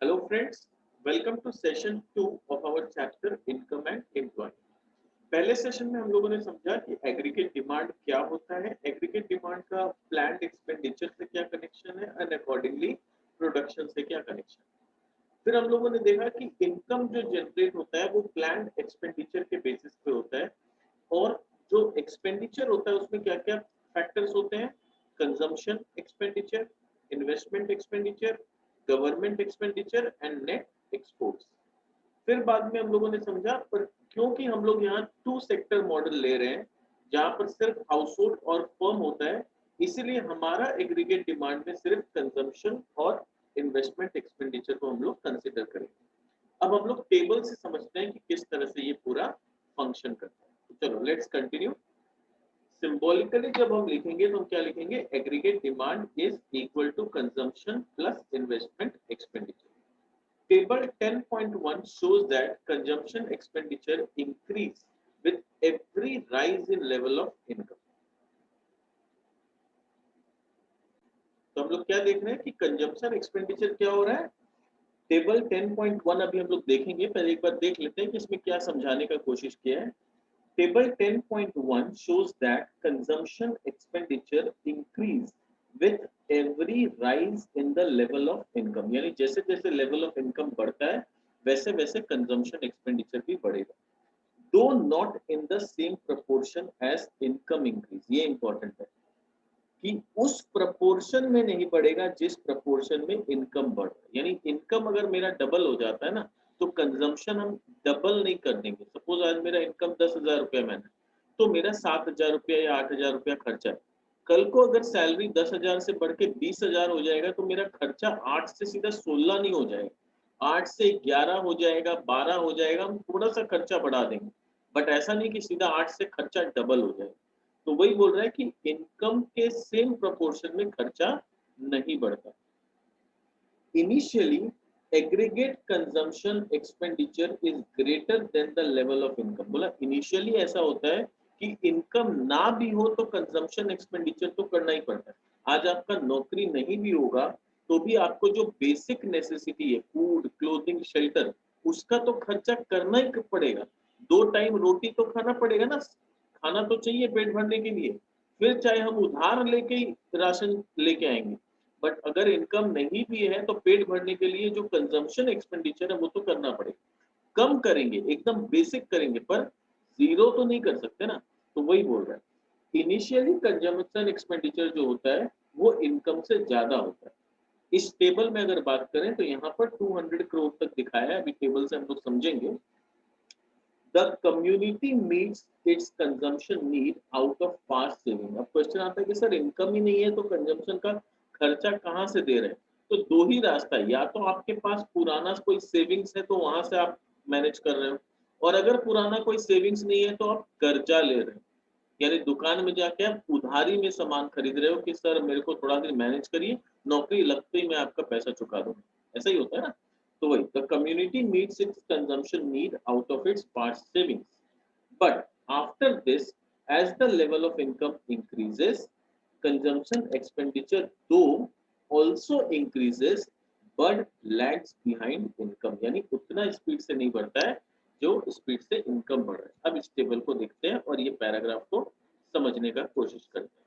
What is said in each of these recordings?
Hello friends, welcome to session 2 of our chapter Income and Employment. पहले session में हम लोगों ने समझा कि एग्रीगेट डिमांड क्या होता है, एग्रीगेट डिमांड का प्लान्ड एक्सपेंडिचर से क्या कनेक्शन है एंड अकॉर्डिंगली प्रोडक्शन से क्या कनेक्शन। फिर हम लोगों ने देखा कि इनकम जो जनरेट होता है वो प्लान्ड एक्सपेंडिचर के बेसिस पे होता है और जो एक्सपेंडिचर होता है उसमें क्या क्या फैक्टर्स होते हैं, consumption expenditure, investment expenditure, government expenditure and net exports. फिर बाद में हम लोगों ने समझा पर क्योंकि हम लोग यहाँ टू सेक्टर मॉडल ले रहे हैं जहाँ पर सिर्फ हाउस होल्ड और फर्म होता है, इसीलिए हमारा एग्रीगेट डिमांड में सिर्फ कंजम्पशन और इन्वेस्टमेंट एक्सपेंडिचर को हम लोग कंसिडर करेंगे। अब हम लोग टेबल से समझते हैं कि किस तरह से ये पूरा फंक्शन करता है। तो चलो लेट्स कंटिन्यू। सिंबॉलिकली जब हम लिखेंगे तो हम क्या लिखेंगे, aggregate demand is equal to consumption plus investment expenditure. Table 10.1 shows that consumption expenditure increase with every rise in level of income. तो हम लोग क्या देख रहे हैं कि कंजम्पशन एक्सपेंडिचर क्या हो रहा है। टेबल 10.1 अभी हम लोग देखेंगे, पहले एक बार देख लेते हैं कि इसमें क्या समझाने का कोशिश किया है। Table 10.1 shows that consumption expenditure increase with every rise in the level of income, यानी जैसे जैसे लेवल ऑफ इनकम बढ़ता है वैसे वैसे कंजम्पशन एक्सपेंडिचर भी बढ़ेगा, though not in the same proportion as income increase. ये इंपॉर्टेंट है कि उस प्रपोर्शन में नहीं बढ़ेगा जिस प्रपोर्शन में इनकम बढ़ रहा है। यानी इनकम अगर मेरा डबल हो जाता है ना तो कंजम्पशन हम डबल नहीं कर देंगे। सपोज आज मेरा इनकम 10,000 रुपया महीना, तो मेरा 7,000 रुपया या 8,000 रुपया खर्चा है। कल को अगर सैलरी 10,000 से बढ़ के 20,000 हो जाएगा तो मेरा खर्चा 8 से सीधा 16 नहीं हो जाएगा, 8 से 11 हो जाएगा, 12 हो जाएगा। हम थोड़ा सा खर्चा बढ़ा देंगे, बट ऐसा नहीं कि सीधा 8 से खर्चा डबल हो जाएगा। तो वही बोल रहा है कि इनकम के सेम प्रोपोर्शन में खर्चा नहीं बढ़ता। Initially aggregate consumption expenditure is greater than the level of income. बोला इनिशियली ऐसा होता है कि इनकम ना भी हो तो कंजम्पशन एक्सपेंडिचर तो करना ही पड़ता है। आज आपका नौकरी नहीं भी होगा तो भी आपको जो बेसिक नेसेसिटी है, फूड क्लोथिंग शेल्टर, उसका तो खर्चा करना ही पड़ेगा। 2 टाइम रोटी तो खाना पड़ेगा ना, खाना तो चाहिए पेट भरने के लिए। फिर चाहे हम उधार लेके ही राशन लेके आएंगे, बट अगर इनकम नहीं भी है तो पेट भरने के लिए जो कंजम्पशन एक्सपेंडिचर है वो तो करना पड़ेगा। कम करेंगे, एकदम बेसिक करेंगे, पर जीरो तो नहीं कर सकते ना। तो वही बोल रहा है इनिशियली कंजम्पशन एक्सपेंडिचर जो होता है वो इनकम से ज्यादा होता है। इस टेबल में अगर बात करें तो यहाँ पर 200 करोड़ तक दिखाया है। अभी टेबल से हम लोग समझेंगे। The community meets its consumption need out of past saving। अब क्वेश्चन आता है कि सर इनकम ही नहीं है तो कंजम्पशन का खर्चा कहाँ से दे रहे हैं। तो दो ही रास्ता है, या तो आपके पास पुराना कोई सेविंग्स है तो वहां से आप मैनेज कर रहे हो, और अगर पुराना कोई सेविंग्स नहीं है तो आप कर्जा ले रहे हो, यानी दुकान में जाके आप उधारी में सामान खरीद रहे हो कि सर मेरे को थोड़ा दिन मैनेज करिए, नौकरी लगते ही मैं आपका पैसा चुका दूंगा। ऐसा ही होता है ना। तो वही the community meets its consumption need out of its past savings, but after this as the level of income increases consumption expenditure though also increases but lags behind income, यानी उतना स्पीड से नहीं बढ़ता है जो स्पीड से income बढ़ रहा है। अब इस टेबल को देखते हैं और ये पैराग्राफ को समझने का कोशिश करते हैं।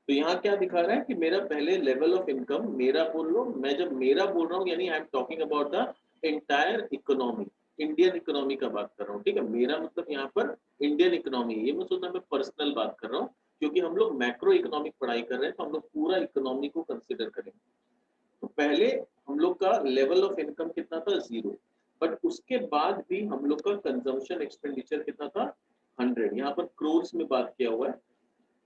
तो यहाँ क्या दिखा रहा है कि मेरा पहले लेवल ऑफ इनकम, मेरा बोल लो, मैं जब मेरा बोल रहा हूँ यानी I am talking about the entire economy, Indian economy का बात कर रहा हूँ। ठीक है, मेरा मतलब यहाँ पर इंडियन इकोनॉमी है। ये मैं सोचता मैं पर्सनल बात कर रहा हूँ क्योंकि हम लोग मैक्रो इकोनॉमिक पढ़ाई कर रहे हैं तो हम लोग पूरा इकोनॉमी को कंसिडर करेंगे। तो पहले हम लोग का लेवल ऑफ इनकम कितना था, 0, बट उसके बाद भी हम लोग का कंजम्पशन एक्सपेंडिचर कितना था, 100। यहाँ पर क्रोर्स में बात किया हुआ है,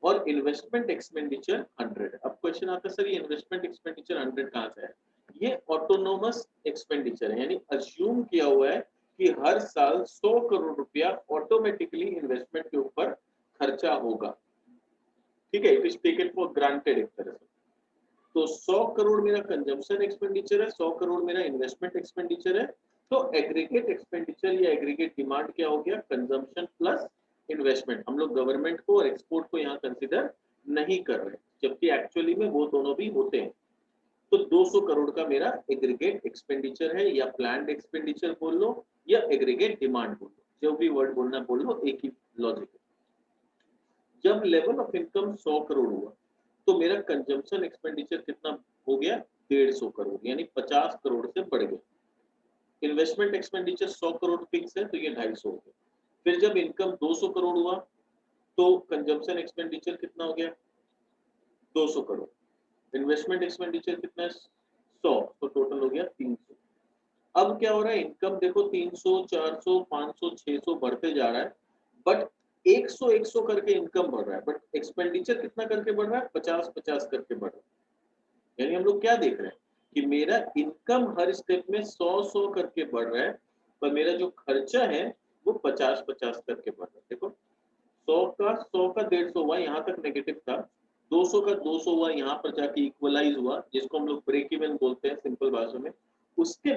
और इन्वेस्टमेंट एक्सपेंडिचर 100। अब क्वेश्चन आता है सर ये इन्वेस्टमेंट एक्सपेंडिचर 100 कहाँ से है। ये ऑटोनोमस एक्सपेंडिचर है, यानी अज्यूम किया हुआ है कि हर साल 100 करोड़ रुपया ऑटोमेटिकली इन्वेस्टमेंट के ऊपर खर्चा होगा। ठीक है, it is taken for granted एक तरह से। तो 100 करोड़ मेरा कंजम्पशन एक्सपेंडिचर है, 100 करोड़ मेरा इन्वेस्टमेंट एक्सपेंडिचर है। तो एग्रीगेट एक्सपेंडिचर या एग्रीगेट डिमांड क्या हो गया, कंजम्पशन प्लस इन्वेस्टमेंट। हम लोग गवर्नमेंट को और एक्सपोर्ट को यहाँ कंसिडर नहीं कर रहे, जबकि एक्चुअली में वो दोनों भी होते हैं। तो 200 करोड़ का मेरा एग्रीगेट एक्सपेंडिचर है, या प्लान्ड एक्सपेंडिचर बोल लो या एग्रीगेट डिमांड बोल लो, जो भी वर्ड बोलना बोल लो, एक ही लॉजिक है। जब लेवल ऑफ इनकम 100 करोड़ हुआ तो मेरा कंजम्पशन एक्सपेंडिचर कितना हो गया, 150 करोड़, यानी 50 करोड़ से बढ़ गया। इन्वेस्टमेंट एक्सपेंडिचर 100 करोड़ फिक्स है तो ये 250 हो गया। फिर जब इनकम 200 करोड़ हुआ तो कंजम्पशन एक्सपेंडिचर कितना हो गया, 200 करोड़। इन्वेस्टमेंट एक्सपेंडिचर कितना है, 100, तो टोटल हो गया 300। अब क्या हो रहा है, इनकम देखो 300, 400, 500, 600 बढ़ते जा रहा है, बट 100 100 करके इनकम बढ़ रहा है, बट एक्सपेंडिचर कितना करके बढ़ रहा है, 50 50 करके बढ़ रहा है। यानी हम लोग क्या देख रहे हैं कि मेरा इनकम हर स्टेप में 100 100 करके बढ़ रहा है, पर मेरा जो खर्चा है वो 50 50 करके बढ़ रहा है। देखो 100 का 150 हुआ, यहाँ तक नेगेटिव था, 200 का 200 हुआ, यहाँ पर जाके इक्वलाइज हुआ, जिसको हम लोग ब्रेक इवन बोलते हैं सिंपल भाषा में। उसके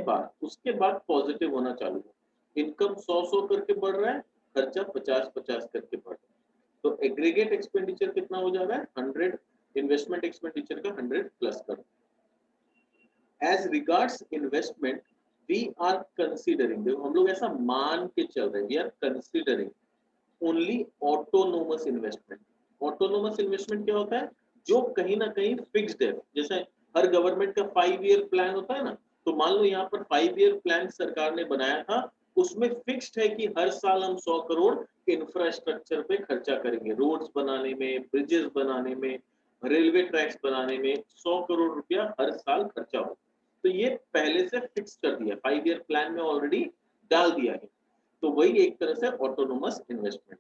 बाद पॉजिटिव होना चालू हुआ, इनकम 100 100 करके बढ़ रहा है, खर्चा 50 50 करके बढ़ रहा है। तो एग्रीगेट एक्सपेंडिचर कितना हो जा रहा है, 100, इन्वेस्टमेंट एक्सपेंडिचर का 100 प्लस कर। As regards investment we are considering, देखो हम लोग ऐसा मान के चल रहे हैं, we are considering only autonomous investment. Autonomous investment क्या होता है, जो कहीं ना कहीं फिक्स्ड है। जैसे हर गवर्नमेंट का 5 ईयर प्लान होता है ना, तो मान लो यहाँ पर 5 ईयर प्लान सरकार ने बनाया था, उसमें फिक्स्ड है कि हर साल हम 100 करोड़ इंफ्रास्ट्रक्चर पे खर्चा करेंगे, रोड्स बनाने में, ब्रिजेस बनाने में, रेलवे ट्रैक्स बनाने में 100 करोड़ रुपया हर साल खर्चा हो। तो ये पहले से फिक्स कर दिया, 5 ईयर प्लान में ऑलरेडी डाल दिया है। तो वही एक तरह से autonomous investment.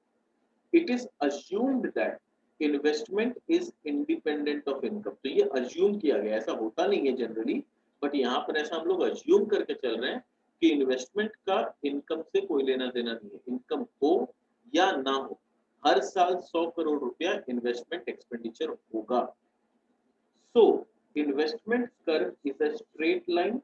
It is assumed that investment is independent of income. तो ये अज्यूम किया गया, ऐसा होता नहीं है जनरली, बट यहाँ पर ऐसा हम लोग अज्यूम करके चल रहे हैं कि इन्वेस्टमेंट का इनकम से कोई लेना देना नहीं है, इनकम हो या ना हो, हर साल 100 करोड़ रुपया इन्वेस्टमेंट एक्सपेंडिचर होगा। So investment curve is a straight line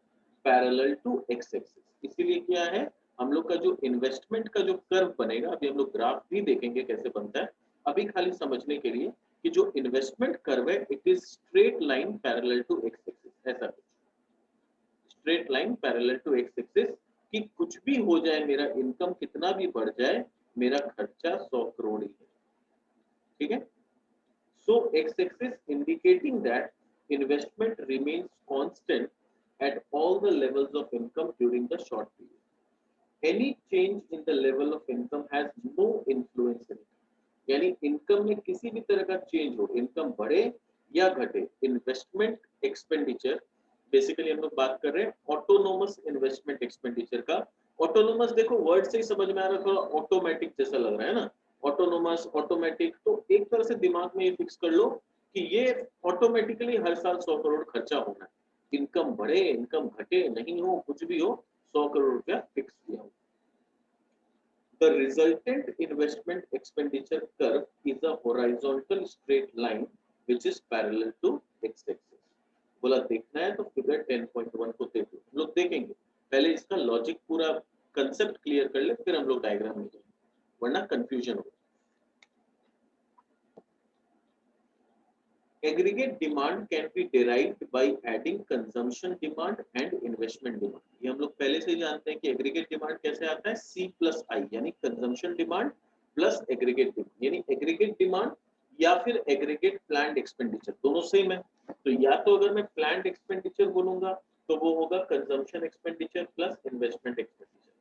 parallel to X axis. इसीलिए क्या है, हम लोग का जो इन्वेस्टमेंट का जो कर्व बनेगा, अभी हम लोग ग्राफ भी देखेंगे कैसे बनता है, अभी खाली समझने के लिए कि जो इन्वेस्टमेंट कर्व है it is straight line parallel to X axis, ऐसा कुछ straight line parallel to X axis, कि कुछ भी हो जाए, मेरा इनकम कितना भी बढ़ जाए, मेरा खर्चा 100 करोड़ ही है। ठीक है, so x axis indicating that investment remains constant at all the levels of income during the short period. Any change in the level of income has no influence in it. यानी इनकम में किसी भी तरह का change हो, income बढ़े या घटे, इन्वेस्टमेंट एक्सपेंडिचर, बेसिकली हम लोग बात कर रहे हैं ऑटोनोमस इन्वेस्टमेंट एक्सपेंडिचर का। ऑटोनोमस देखो वर्ड से ही समझ में आ रहा है, थोड़ा ऑटोमेटिक जैसा लग रहा है ना, ऑटोनोमस ऑटोमेटिक, तो एक तरह से दिमाग में ये फिक्स कर लो कि ये ऑटोमेटिकली हर साल 100 करोड़ खर्चा होना है, इनकम बढ़े इनकम घटे नहीं हो कुछ भी हो, 100 करोड़ रुपया फिक्स किया हो। The resultant investment expenditure curve is a horizontal straight line which is parallel to x-axis. बोला देखना है तो फिगर 10.1 को देखो, हम लोग देखेंगे, पहले इसका लॉजिक पूरा कंसेप्ट क्लियर कर ले, फिर हम लोग डायग्राम में जाएंगे, वरना कंफ्यूजन होगा। Aggregate demand can be derived by adding consumption demand and investment demand. ये हम लोग पहले से ही जानते हैं कि aggregate demand कैसे आता है, C plus I, यानी consumption demand plus aggregate demand, यानी aggregate demand या फिर aggregate planned expenditure, दोनों सेम है। तो या तो अगर मैं planned expenditure बोलूंगा तो वो होगा consumption expenditure plus investment expenditure,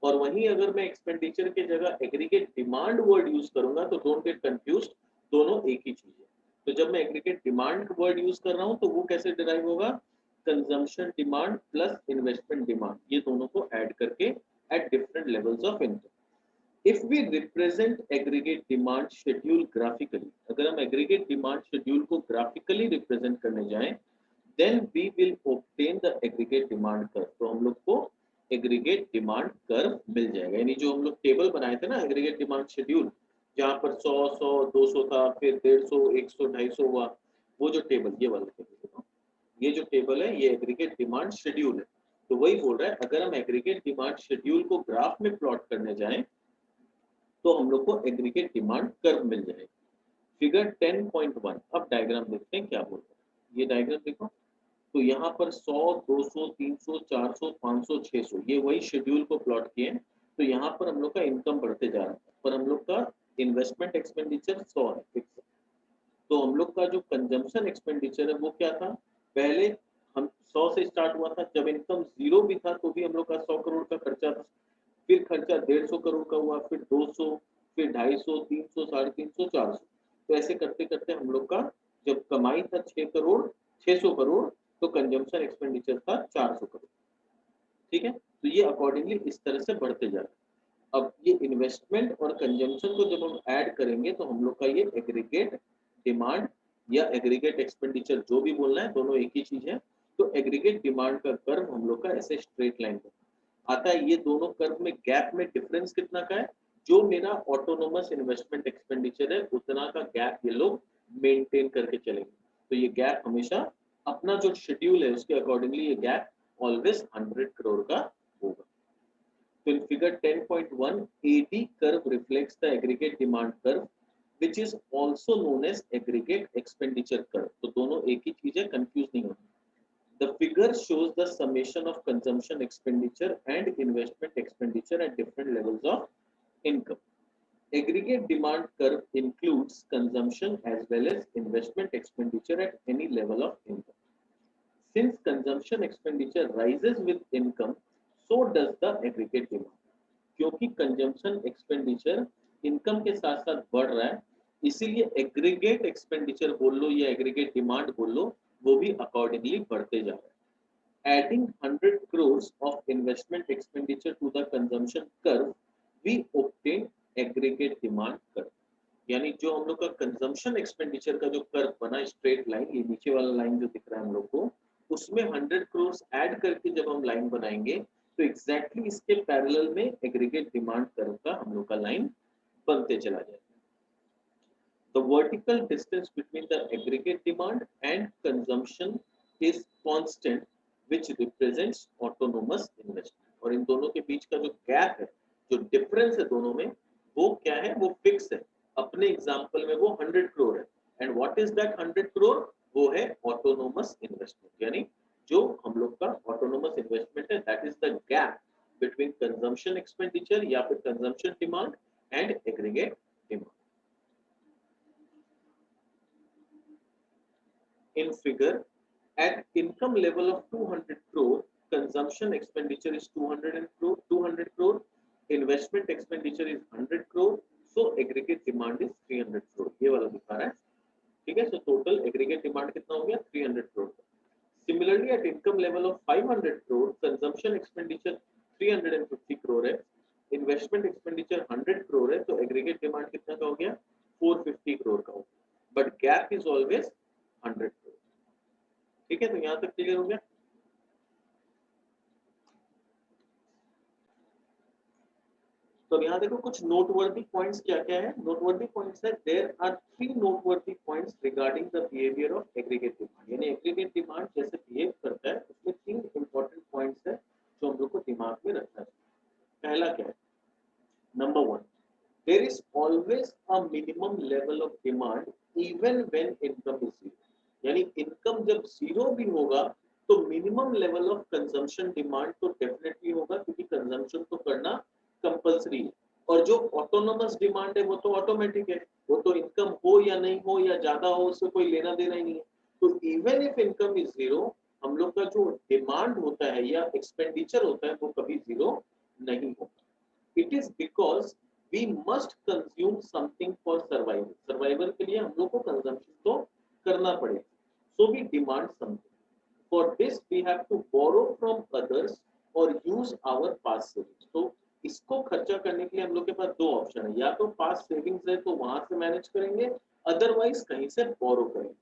और वहीं अगर मैं expenditure के जगह aggregate demand word यूज करूंगा तो don't get confused, दोनों एक ही चीज है। तो जब मैं एग्रीगेट डिमांड वर्ड यूज कर रहा हूं तो वो कैसे डिराइव होगा, consumption demand plus investment demand, ये दोनों को ऐड करके at different levels of income. If we represent aggregate demand schedule graphically, अगर हम एग्रीगेट डिमांड शेड्यूल को ग्राफिकली रिप्रेजेंट करने जाएं, then we will obtain the aggregate demand curve. तो हम लोग को एग्रीगेट डिमांड कर्व मिल जाएगा, यानी जो हम लोग टेबल बनाए थे ना एग्रीगेट डिमांड शेड्यूल, जहाँ पर 100 100 200 था, फिर 150 100 250 हुआ, वो जो टेबल, ये वाला टेबल, ये जो टेबल है ये एग्रीगेट डिमांड शेड्यूल है। तो वही बोल रहा है, अगर हम एग्रीगेट डिमांड शेड्यूल को ग्राफ में प्लॉट करने जाएं तो हम लोग को एग्रीगेट डिमांड कर्व मिल जाएगी। फिगर 10.1, अब डायग्राम देखते हैं क्या बोल रहा है, ये डायग्राम देखो, तो यहाँ पर 100, 200, 300, 400, 500, 600 ये वही शेड्यूल को प्लॉट किए हैं। तो यहाँ पर हम लोग का इनकम बढ़ते जा रहा है, पर हम लोग का इन्वेस्टमेंट एक्सपेंडिचर 100 है फिक्स। तो हम लोग का जो कंजम्पशन एक्सपेंडिचर है वो क्या था, पहले हम 100 से स्टार्ट हुआ था, जब इनकम 0 भी था तो भी हम लोग का 100 करोड़ का खर्चा था, फिर खर्चा 150 करोड़ का हुआ, फिर 200, फिर 250, 300, 350, 400। तो ऐसे करते करते हम लोग का जब कमाई था 6 करोड़, 600 करोड़, तो कंजम्पशन एक्सपेंडिचर था 400 करोड़। ठीक है, तो ये अकॉर्डिंगली इस तरह से बढ़ते जा रहा है। अब ये इन्वेस्टमेंट और कंजम्पशन को जब हम ऐड करेंगे तो हम लोग का ये एग्रीगेट डिमांड या एग्रीगेट एक्सपेंडिचर जो भी बोलना है, दोनों एक ही चीज है। तो एग्रीगेट डिमांड का कर्व हम लोग का ऐसे स्ट्रेट लाइन पर आता है। ये दोनों कर्व में गैप में डिफरेंस कितना का है, जो मेरा ऑटोनोमस इन्वेस्टमेंट एक्सपेंडिचर है उतना का गैप ये लोग मेंटेन करके चलेंगे। तो ये गैप हमेशा अपना जो शेड्यूल है उसके अकॉर्डिंगली ये गैप ऑलवेज 100 करोड़ का होगा। तो in figure 10.1 AD curve reflects the aggregate demand curve which is also known as aggregate expenditure curve। तो दोनों एक ही चीज है, कंफ्यूज नहीं होना। The figure shows the summation of consumption expenditure and investment expenditure at different levels of income. Aggregate demand curve includes consumption as well as investment expenditure at any level of income. Since consumption expenditure rises with income, so does the aggregate demand. क्योंकि consumption expenditure income के साथ साथ बढ़ रहा है, इसीलिए aggregate expenditure बोल लो या एग्रीगेट डिमांड बोल लो, वो भी अकॉर्डिंगली बढ़ते जा रहा है। Adding 100 crores of investment expenditure to the consumption curve, we obtain aggregate demand curve। यानी जो हम लोग का कंजम्पशन एक्सपेंडिचर का जो कर्व बना स्ट्रेट लाइन, ये नीचे वाला लाइन जो दिख रहा है हम लोग को, उसमें 100 करोड़ ऐड करके जब हम लाइन बनाएंगे तो एग्जैक्टली इसके पैरेलल में एग्रीगेट डिमांड कर्व का हम लोग का लाइन बनते चला जाएगा। The vertical distance between the aggregate demand and consumption is constant, which represents autonomous investment। और इन दोनों के बीच का जो गैप है, जो डिफरेंस है दोनों में, वो क्या है, वो फिक्स है। अपने एग्जांपल में वो 100 करोड़ है। And what is that 100 crore, वो है ऑटोनोमस इन्वेस्टमेंट। यानी जो हम लोग का ऑटोनोमस इन्वेस्टमेंट है, that is the gap between consumption expenditure या फिर consumption demand and aggregate demand. In figure, at income level of 200 crore, consumption expenditure is 200 crore, investment expenditure is 100 crore, so aggregate demand is 300 crore। ये वाला दिखा रहा है, ठीक है। So total aggregate demand कितना हो गया, 300 crore। Similarly, at income level of 500 crore, consumption expenditure 350 crore है, investment expenditure 100 crore है, तो aggregate demand कितना का हो गया, 450 crore का हो गया। But gap is always 100 crore। ठीक है, तो यहां तक क्लियर हो गया। तो यहाँ देखो कुछ नोटवर्दी पॉइंट्स क्या क्या है। नोटवर्दी पॉइंट्स है, there are 3 noteworthy points regarding the behaviour of aggregate demand. यानी एग्रीगेट डिमांड जैसे बिहेव करता है उसमें 3 इंपॉर्टेंट पॉइंट्स है जो हम लोग को दिमाग में रखना है। पहला क्या है, number 1, there is always a minimum level of demand even when income is zero. यानी इनकम जब जीरो भी होगा तो minimum level of consumption demand तो डेफिनेटली होगा, क्योंकि कंजम्पशन तो करना कंपल्सरी है। और जो ऑटोनोमस डिमांड है वो तो ऑटोमेटिक है, वो तो इनकम हो या नहीं हो या ज्यादा हो उससे कोई लेना देना ही नहीं है। तो even if income is zero, हम लोग का जो डिमांड होता है या एक्सपेंडिचर होता है वो कभी जीरो नहीं होगा। It is because we must consume something for survival. Survival के लिए हम लोग को कंजम्पशन तो करना पड़ेगा, so we demand something. For this we have to borrow from others और यूज आवर पास्ट सेविंग्स। तो इसको खर्चा करने के लिए हम लोग के पास 2 ऑप्शन है, या तो पास्ट सेविंग्स है तो वहां से मैनेज करेंगे, अदरवाइज कहीं से बोरो करेंगे।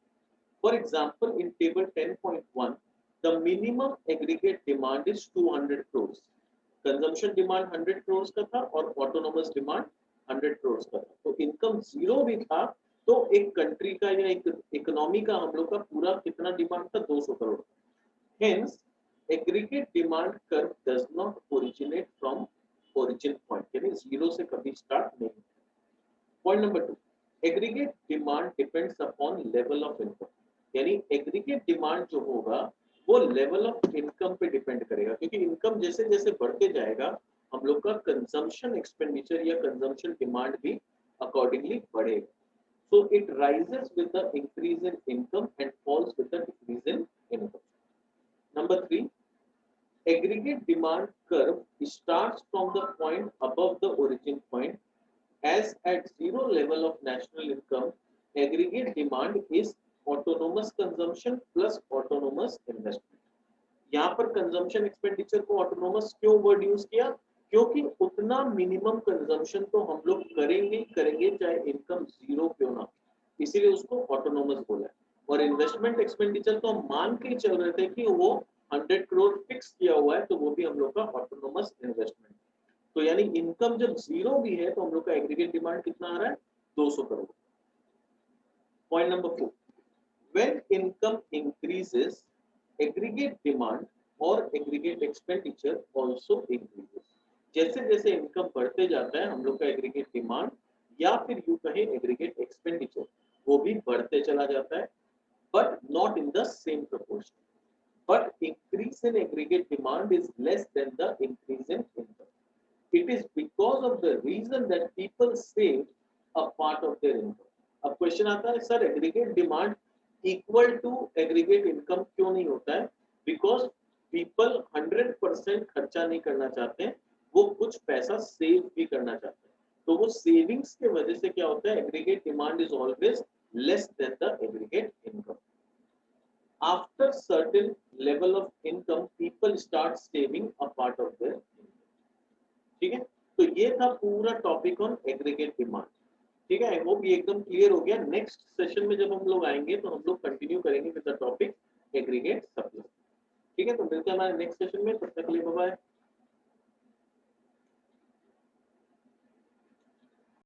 For example in table 10.1 the minimum aggregate demand is 200 crores। Consumption demand 100 crores का था और ऑटोनोमस डिमांड 100 crores का था। तो इनकम जीरो भी था तो एक कंट्री का या एक इकोनॉमी का हम लोग का पूरा कितना डिमांड था, 200 crore. Hence aggregate demand curve does not originate from origin point, यानी जीरो से कभी स्टार्ट नहीं। Point number 2, aggregate demand depends upon level of income. यानी एग्रीगेट डिमांड जो होगा वो लेवल ऑफ इनकम पे डिपेंड करेगा, क्योंकि इनकम जैसे जैसे बढ़ते जाएगा हम लोग का कंजम्पशन एक्सपेंडिचर या कंजम्पशन डिमांड भी अकॉर्डिंगली बढ़ेगा. So it rises with the increase in income and falls with the decrease in income. Number 3, aggregate demand curve starts from the point above the origin point. As at zero level of national income, aggregate demand is autonomous consumption plus autonomous investment. यहाँ पर consumption expenditure को autonomous क्यों word use किया? क्योंकि उतना minimum consumption तो हम लोग करेंगे ही करेंगे चाहे इनकम जीरो क्यों ना, इसीलिए उसको ऑटोनोमस बोला है. और इन्वेस्टमेंट एक्सपेंडिचर तो हम मान के ही चल रहे थे कि वो 100 करोड़ फिक्स किया हुआ है, तो वो भी हम लोग का ऑटोनोमस इन्वेस्टमेंट. तो यानी इनकम जब जीरो भी है तो हम लोग का एग्रीगेट डिमांड कितना आ रहा है? 200 crore. Point number 4, when income increases, aggregate demand और aggregate expenditure also increases. जैसे जैसे इनकम बढ़ते जाता है हम लोग का एग्रीगेट डिमांड या फिर यूं कहें एग्रीगेट एक्सपेंडिचर वो भी बढ़ते चला जाता है, but not in the same proportion. But increase in aggregate demand is less than the increase in income. It is because of the reason that people save a part of their income. अब question आता है sir aggregate demand equal to aggregate income क्यों नहीं होता है? Because people 100% खर्चा नहीं करना चाहते हैं, वो कुछ पैसा सेव भी करना चाहते हैं. तो वो सेविंग्स के वजह से क्या होता है, aggregate demand is always less than the aggregate income. After certain level of income people start saving a part of their. ठीक है, तो ये था पूरा टॉपिक ऑन एग्रीगेट डिमांड. ठीक है, आई होप ये एकदम क्लियर हो गया. नेक्स्ट सेशन में जब हम लोग आएंगे तो हम लोग कंटिन्यू करेंगे with the topic aggregate supply. ठीक है, तो मिलते हैं हमारे नेक्स्ट सेशन में. तब तक के लिए बाय बाय.